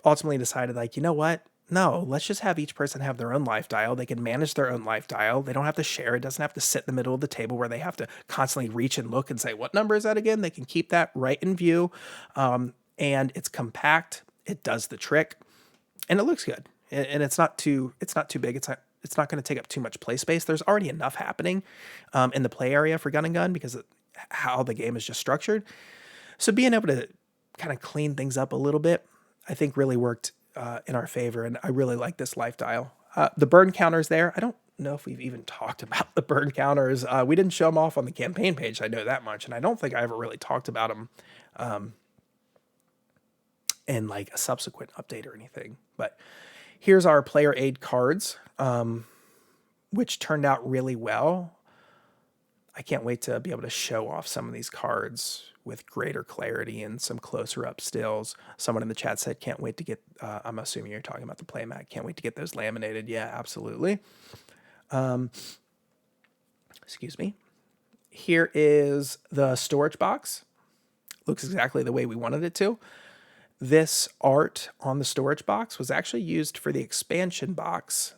ultimately decided, like, you know what? No, let's just have each person have their own life dial. They can manage their own life dial. They don't have to share. It doesn't have to sit in the middle of the table where they have to constantly reach and look and say, what number is that again? They can keep that right in view. And it's compact. It does the trick, and it looks good. And it's not too big. It's not going to take up too much play space. There's already enough happening in the play area for Gun and Gun because of how the game is just structured. So being able to kind of clean things up a little bit, I think really worked in our favor. And I really like this life dial. The burn counters there. I don't know if we've even talked about the burn counters. We didn't show them off on the campaign page. I know that much. And I don't think I ever really talked about them in like a subsequent update or anything. But here's our player aid cards, which turned out really well. I can't wait to be able to show off some of these cards with greater clarity and some closer up stills. Someone in the chat said, can't wait to get, I'm assuming you're talking about the playmat. Can't wait to get those laminated. Yeah, absolutely. Excuse me. Here is the storage box. Looks exactly the way we wanted it to. This art on the storage box was actually used for the expansion box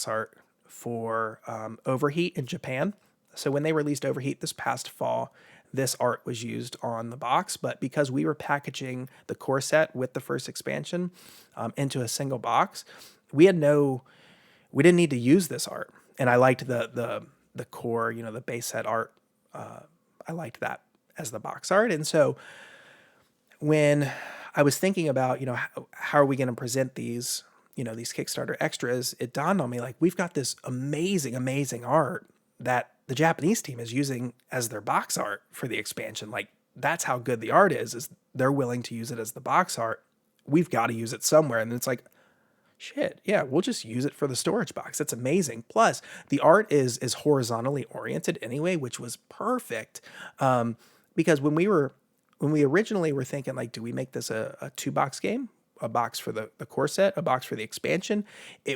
art for Overheat in Japan. So when they released Overheat this past fall, this art was used on the box, but because we were packaging the core set with the first expansion into a single box, we didn't need to use this art. And I liked the core, the base set art. I liked that as the box art. And so when I was thinking about, how are we going to present these, these Kickstarter extras, it dawned on me, like, we've got this amazing, amazing art that the Japanese team is using as their box art for the expansion. Like, that's how good the art is they're willing to use it as the box art. We've got to use it somewhere. And it's like, shit, yeah, we'll just use it for the storage box. That's amazing. Plus, the art is horizontally oriented anyway, which was perfect. Because when we originally were thinking, like, do we make this a 2-box game? A box for the core set, a box for the expansion.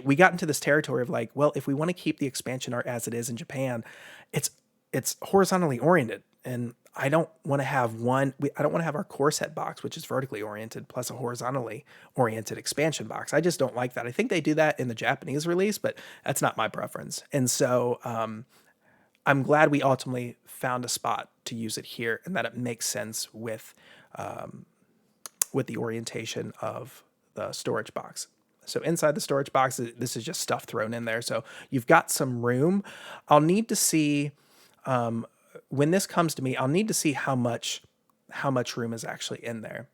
We got into this territory of like, well, if we want to keep the expansion art as it is in Japan, it's horizontally oriented. And I don't want to have I don't want to have our core set box, which is vertically oriented, plus a horizontally oriented expansion box. I just don't like that. I think they do that in the Japanese release, but that's not my preference. And so I'm glad we ultimately found a spot to use it here and that it makes sense with with the orientation of the storage box. So inside the storage box, this is just stuff thrown in there. So you've got some room. I'll need to see when this comes to me. I'll need to see how much room is actually in there,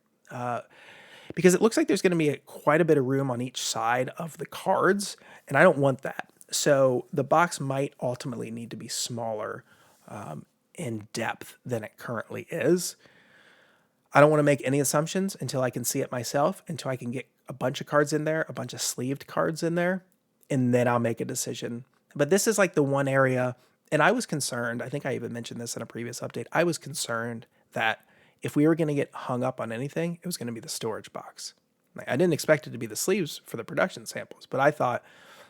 because it looks like there's going to be quite a bit of room on each side of the cards, and I don't want that. So the box might ultimately need to be smaller in depth than it currently is. I don't want to make any assumptions until I can see it myself, until I can get a bunch of cards in there, a bunch of sleeved cards in there, and then I'll make a decision. But this is like the one area, and I was concerned, I think I even mentioned this in a previous update, I was concerned that if we were going to get hung up on anything, it was going to be the storage box. Like, I didn't expect it to be the sleeves for the production samples, but I thought,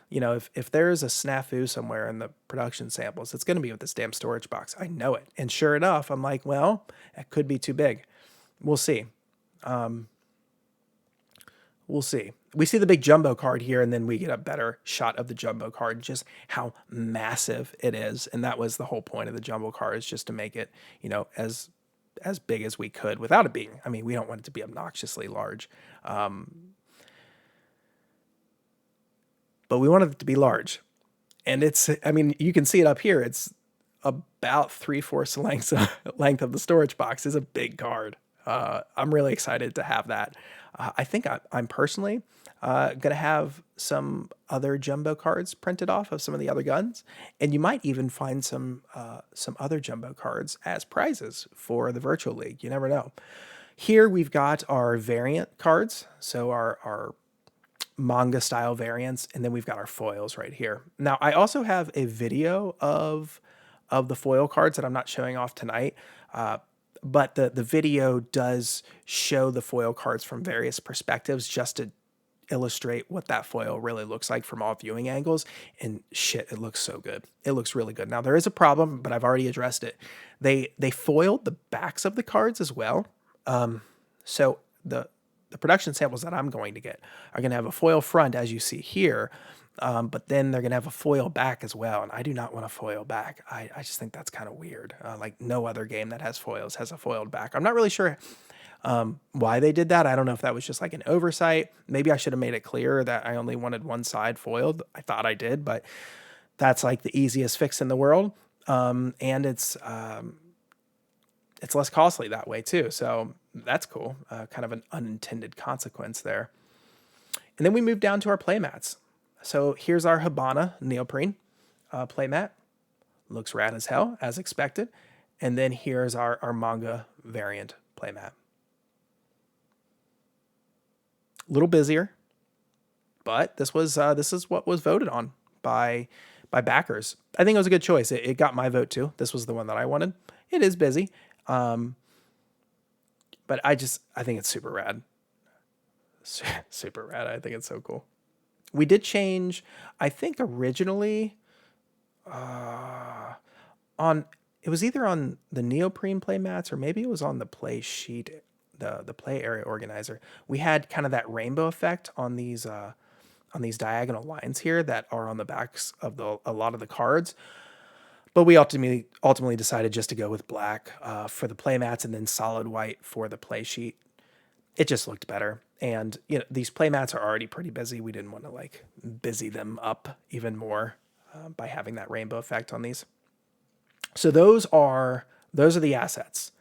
if there is a snafu somewhere in the production samples, it's going to be with this damn storage box. I know it. And sure enough, I'm like, well, it could be too big. We'll see. We'll see. We see the big jumbo card here, and then we get a better shot of the jumbo card, just how massive it is. And that was the whole point of the jumbo card, is just to make it, as big as we could without it being, we don't want it to be obnoxiously large. But we wanted it to be large. And you can see it up here. It's about 3/4 length of the storage box. Is a big card. I'm really excited to have that. I think I'm personally going to have some other jumbo cards printed off of some of the other guns, and you might even find some other jumbo cards as prizes for the virtual league. You never know. Here we've got our variant cards, so our manga style variants, and then we've got our foils right here. Now I also have a video of the foil cards that I'm not showing off tonight. But the video does show the foil cards from various perspectives, just to illustrate what that foil really looks like from all viewing angles. And shit, it looks so good. It looks really good. Now there is a problem, but I've already addressed it. They foiled the backs of the cards as well. So the production samples that I'm going to get are going to have a foil front, as you see here. But then they're going to have a foil back as well. And I do not want a foil back. I just think that's kind of weird. Like no other game that has foils has a foiled back. I'm not really sure why they did that. I don't know if that was just like an oversight. Maybe I should have made it clear that I only wanted one side foiled. I thought I did, but that's like the easiest fix in the world. And it's less costly that way too. So that's cool. Kind of an unintended consequence there. And then we move down to our playmats. So here's our Habana neoprene playmat. Looks rad as hell, as expected. And then here's our manga variant playmat. A little busier, but this is what was voted on by backers. I think it was a good choice. It got my vote too. This was the one that I wanted. It is busy, but I think it's super rad. Super rad. I think it's so cool. We did change, I think originally, it was either on the neoprene play mats or maybe it was on the play sheet, the play area organizer. We had kind of that rainbow effect on these diagonal lines here that are on the backs of a lot of the cards. But we ultimately decided just to go with black for the play mats and then solid white for the play sheet. It just looked better. And, these play mats are already pretty busy. We didn't want to busy them up even more by having that rainbow effect on these. So those are the assets.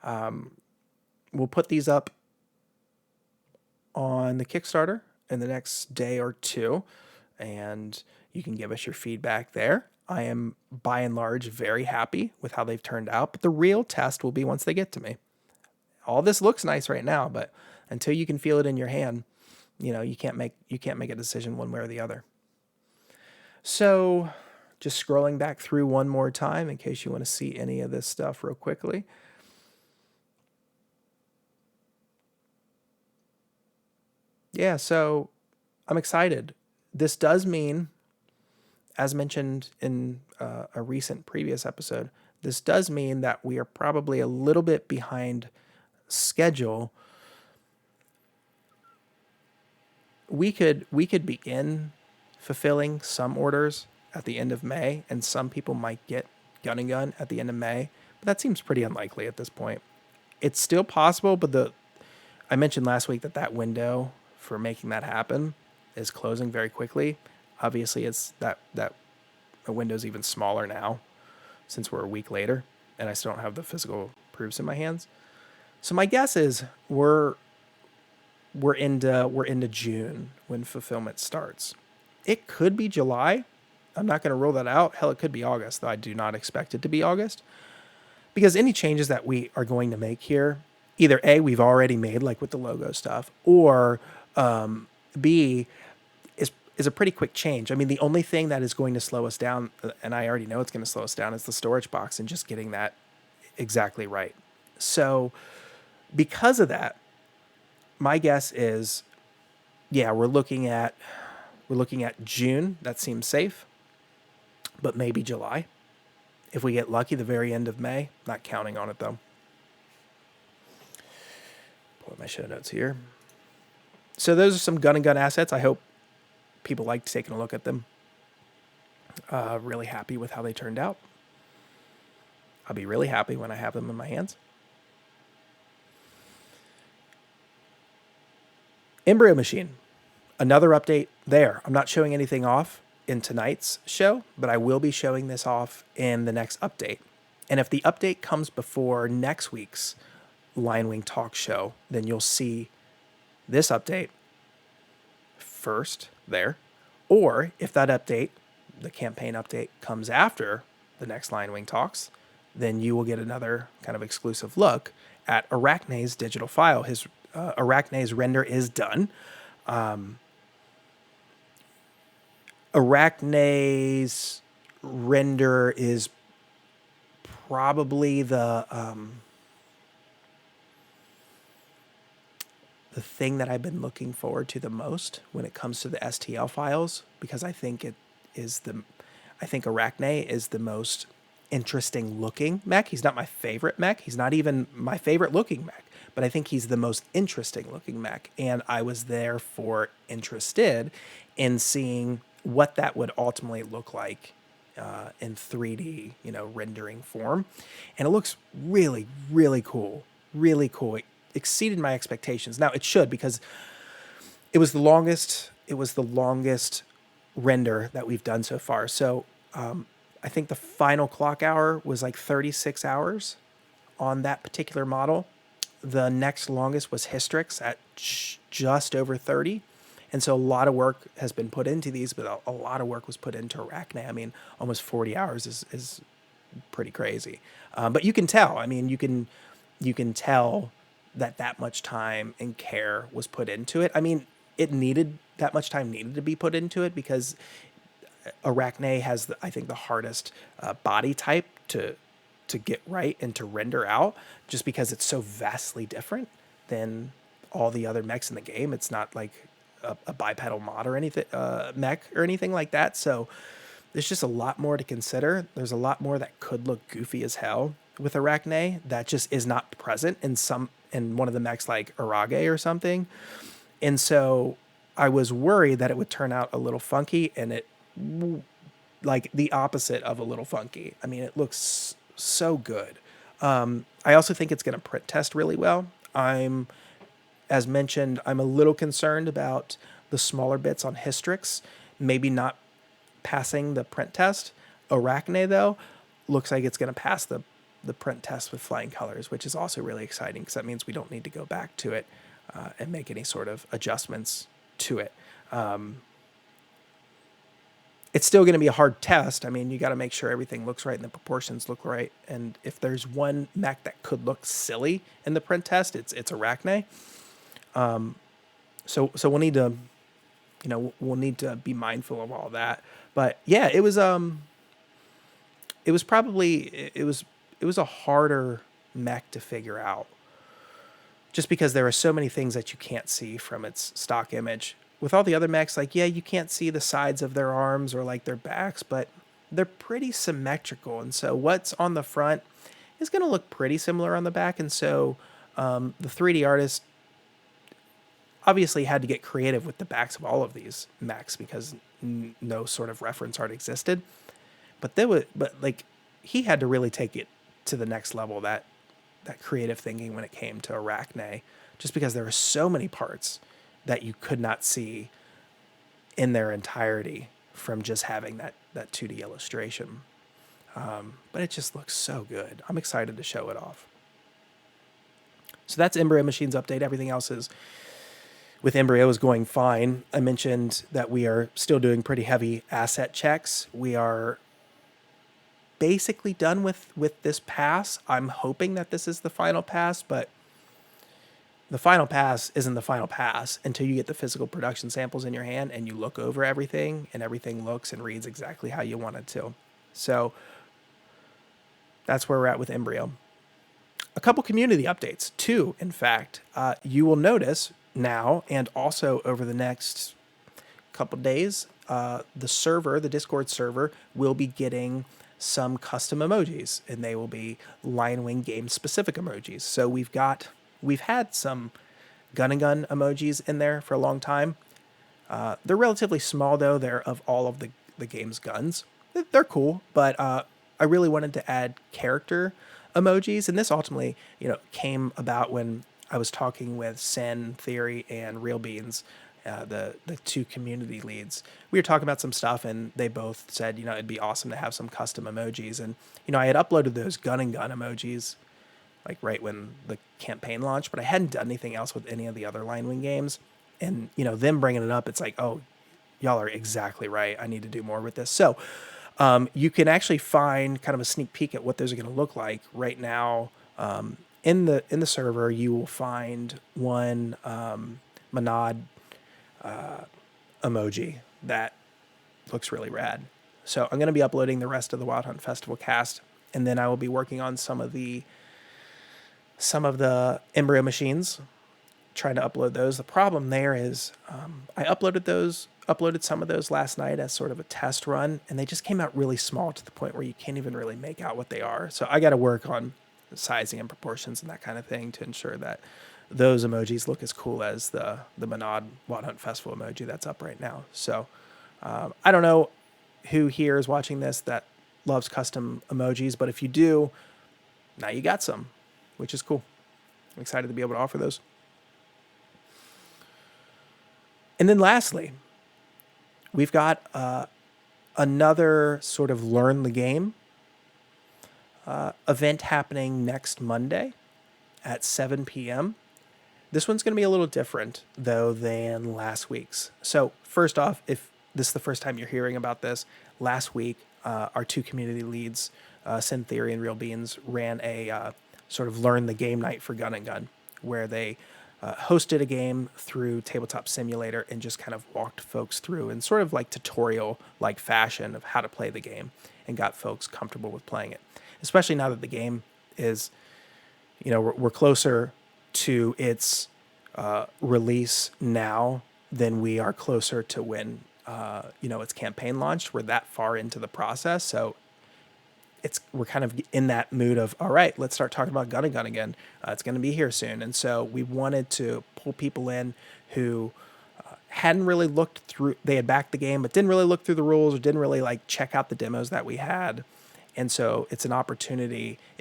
We'll put these up on the Kickstarter in the next day or two, and you can give us your feedback there. I am, by and large, very happy with how they've turned out, but the real test will be once they get to me. All this looks nice right now, but until you can feel it in your hand, you can't make a decision one way or the other. So just scrolling back through one more time in case you want to see any of this stuff real quickly. Yeah, so I'm excited. This does mean, as mentioned in a recent previous episode, this does mean that we are probably a little bit behind schedule. We could begin fulfilling some orders at the end of May, and some people might get Gun and Gun at the end of May, but that seems pretty unlikely at this point. It's still possible, but I mentioned last week that window for making that happen is closing very quickly. Obviously, it's that the window's even smaller now since we're a week later, and I still don't have the physical proofs in my hands. So my guess is we're into June when fulfillment starts. It could be July. I'm not going to rule that out. Hell, it could be August, though I do not expect it to be August. Because any changes that we are going to make here, either A, we've already made, like with the logo stuff, or B, is a pretty quick change. I mean, the only thing that is going to slow us down, and I already know it's going to slow us down, is the storage box and just getting that exactly right. So because of that, my guess is, yeah, we're looking at June. That seems safe, but maybe July. If we get lucky, the very end of May. Not counting on it though. Pull up my show notes here. So those are some gun and gun assets. I hope people liked taking a look at them. Really happy with how they turned out. I'll be really happy when I have them in my hands. Embryo machine. Another update there. I'm not showing anything off in tonight's show, but I will be showing this off in the next update. And if the update comes before next week's LionWing Talks show, then you'll see this update first there. Or if that update, the campaign update, comes after the next LionWing Talks, then you will get another kind of exclusive look at Arachne's digital file. His Arachne's render is done. Arachne's render is probably the thing that I've been looking forward to the most when it comes to the STL files, because I think Arachne is the most interesting looking mech. He's not my favorite mech. He's not even my favorite looking mech, but I think he's the most interesting looking mech. And I was therefore interested in seeing what that would ultimately look like in 3D, rendering form. And it looks really, really cool. Really cool. It exceeded my expectations. Now it should, because it was the longest render that we've done so far. So I think the final clock hour was like 36 hours on that particular model. The next longest was Hystrix at just over 30. And so a lot of work has been put into these, but a lot of work was put into Arachne. I mean, almost 40 hours is pretty crazy. But you can tell. I mean, you can tell that much time and care was put into it. I mean, that much time needed to be put into it because Arachne has, I think, the hardest body type to get right and to render out, just because it's so vastly different than all the other mechs in the game. It's not like a bipedal mod or anything, mech or anything like that. So there's just a lot more to consider. There's a lot more that could look goofy as hell with Arachne that just is not present in one of the mechs like Arage or something. And so I was worried that it would turn out a little funky, and it, like, the opposite of a little funky. I mean, it looks so good. I also think it's going to print test really well. As mentioned, I'm a little concerned about the smaller bits on Hystrix, maybe not passing the print test. Arachne, though, looks like it's going to pass the print test with flying colors, which is also really exciting because that means we don't need to go back to it and make any sort of adjustments to it. It's still going to be a hard test. I mean, you got to make sure everything looks right and the proportions look right. And if there's one mech that could look silly in the print test, it's Arachne. So we'll need to be mindful of all that. But yeah, it was a harder mech to figure out, just because there are so many things that you can't see from its stock image. With all the other mechs, like, yeah, you can't see the sides of their arms or like their backs, but they're pretty symmetrical. And so what's on the front is going to look pretty similar on the back. And so the 3D artist obviously had to get creative with the backs of all of these mechs because no sort of reference art existed. But he had to really take it to the next level that that creative thinking when it came to Arachne, just because there were so many parts that you could not see in their entirety from just having that 2D illustration. But it just looks so good. I'm excited to show it off. So that's Embryo Machines update. Everything else is with Embryo is going fine. I mentioned that we are still doing pretty heavy asset checks. We are basically done with this pass. I'm hoping that this is the final pass, but the final pass isn't the final pass until you get the physical production samples in your hand and you look over everything and everything looks and reads exactly how you want it to. So that's where we're at with Embryo. A couple community updates, 2, in fact. You will notice now and also over the next couple days, the Discord server will be getting some custom emojis, and they will be LionWing game specific emojis. So we've had some gun and gun emojis in there for a long time. They're relatively small though. They're of all of the game's guns. They're cool, but I really wanted to add character emojis, and this ultimately, came about when I was talking with Sin, Theory, and Real Beans, the 2 community leads. We were talking about some stuff, and they both said, it'd be awesome to have some custom emojis. And, I had uploaded those gun and gun emojis, like right when the campaign launched, but I hadn't done anything else with any of the other LionWing games. And, them bringing it up, it's like, oh, y'all are exactly right. I need to do more with this. So you can actually find kind of a sneak peek at what those are going to look like right now. In the server, you will find one Monad emoji that looks really rad. So I'm going to be uploading the rest of the Wild Hunt Festival cast, and then I will be working on some of the Embryo machines, trying to upload those. The problem there is I uploaded some of those last night as sort of a test run, and they just came out really small to the point where you can't even really make out what they are. So I got to work on sizing and proportions and that kind of thing to ensure that those emojis look as cool as the Monad Wild Hunt Festival emoji that's up right now. So I don't know who here is watching this that loves custom emojis, but if you do, now you got some, which is cool. I'm excited to be able to offer those. And then lastly, we've got another sort of learn the game event happening next Monday at 7 p.m. This one's going to be a little different, though, than last week's. So first off, if this is the first time you're hearing about this, last week, our 2 community leads, Sin Theory and Real Beans, ran a sort of learn the game night for Gun and Gun, where they hosted a game through Tabletop Simulator and just kind of walked folks through in sort of like tutorial-like fashion of how to play the game and got folks comfortable with playing it. Especially now that the game is, we're closer to its release now than we are closer to when, its campaign launched. We're that far into the process, so we're kind of in that mood of, all right, let's start talking about Gun and Gun again. It's going to be here soon. And so we wanted to pull people in who hadn't really looked through, they had backed the game, but didn't really look through the rules or didn't really check out the demos that we had. And so it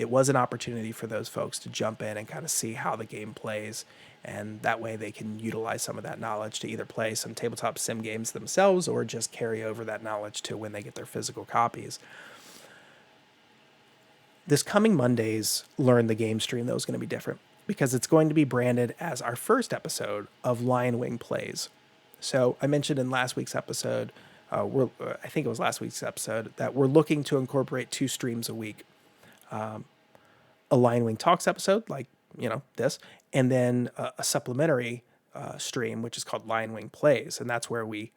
was an opportunity for those folks to jump in and kind of see how the game plays. And that way they can utilize some of that knowledge to either play some tabletop sim games themselves or just carry over that knowledge to when they get their physical copies. This coming Monday's Learn the Game stream, though, is going to be different because it's going to be branded as our first episode of LionWing Plays. So I mentioned in last week's episode, I think it was last week's episode, that we're looking to incorporate 2 streams a week. A LionWing Talks episode, like, this, and then a supplementary stream, which is called LionWing Plays, and that's where we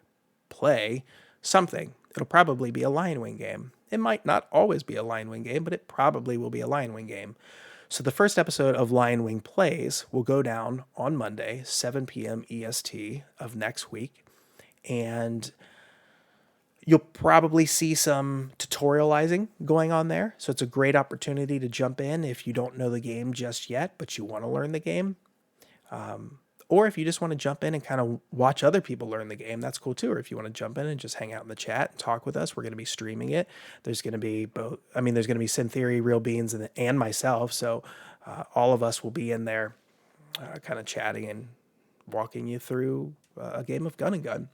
play something. It'll probably be a LionWing game. It might not always be a LionWing game, but it probably will be a LionWing game. So the first episode of LionWing Plays will go down on Monday, 7 p.m. EST of next week, and you'll probably see some tutorializing going on there. So it's a great opportunity to jump in if you don't know the game just yet, but you want to learn the game. Or if you just want to jump in and kind of watch other people learn the game, that's cool too. Or if you want to jump in and just hang out in the chat and talk with us, we're going to be streaming it. There's going to be there's going to be Sin Theory, Real Beans, and myself. So all of us will be in there kind of chatting and walking you through a game of Gun and Gun.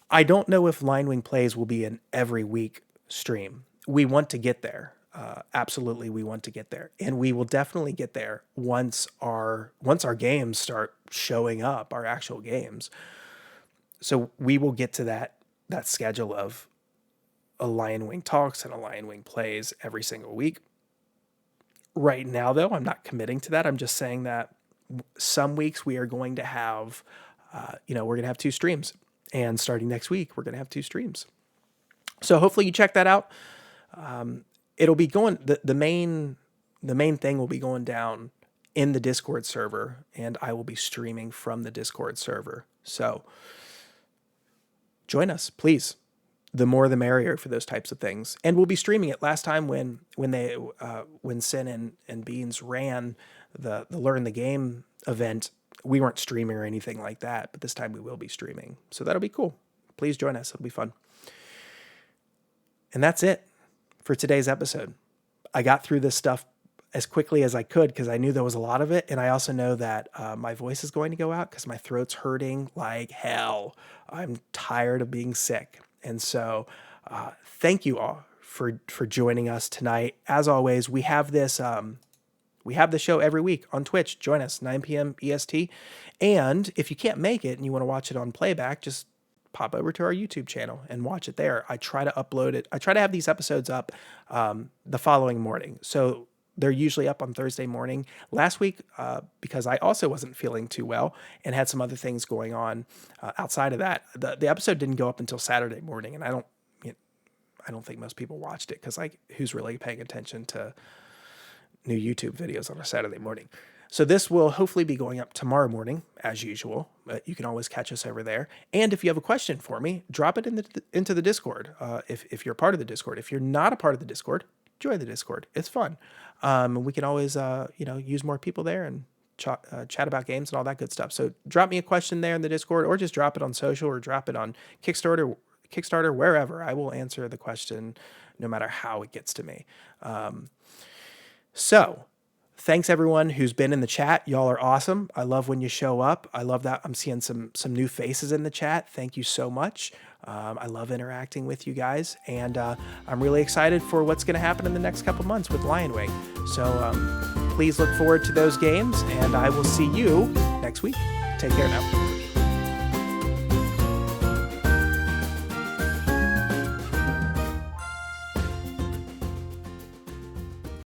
I don't know if LionWing Plays will be an every week stream. We want to get there. Absolutely, we want to get there, and we will definitely get there once our games start showing up, our actual games. So we will get to that schedule of a LionWing Talks and a LionWing Plays every single week. Right now, though, I'm not committing to that. I'm just saying that some weeks we are going to have, we're going to have 2 streams, and starting next week, we're going to have 2 streams. So hopefully you check that out. It'll be going, the main thing will be going down in the Discord server, and I will be streaming from the Discord server. So join us, please. The more the merrier for those types of things. And we'll be streaming it. Last time when Sin and Beans ran the Learn the Game event, we weren't streaming or anything like that, but this time we will be streaming. So that'll be cool. Please join us. It'll be fun. And that's it for today's episode. I got through this stuff as quickly as I could because I knew there was a lot of it. And I also know that my voice is going to go out because my throat's hurting like hell. I'm tired of being sick. And so thank you all for joining us tonight. As always, we have this show every week on Twitch. Join us, 9 p.m. EST. And if you can't make it and you want to watch it on playback, just pop over to our YouTube channel and watch it there. I try to upload it. I try to have these episodes up the following morning. So they're usually up on Thursday morning. Last week, because I also wasn't feeling too well and had some other things going on outside of that, the episode didn't go up until Saturday morning. And I don't think most people watched it because who's really paying attention to new YouTube videos on a Saturday morning? So this will hopefully be going up tomorrow morning, as usual. You can always catch us over there. And if you have a question for me, drop it into the Discord. If you're part of the Discord. If you're not a part of the Discord, join the Discord. It's fun. We can always, use more people there and chat about games and all that good stuff. So drop me a question there in the Discord, or just drop it on social, or drop it on Kickstarter, wherever. I will answer the question no matter how it gets to me. So thanks everyone who's been in the chat. Y'all are awesome. I love when you show up. I love that I'm seeing some new faces in the chat. Thank you so much. I love interacting with you guys, and I'm really excited for what's going to happen in the next couple months with LionWing. So please look forward to those games, and I will see you next week. Take care now.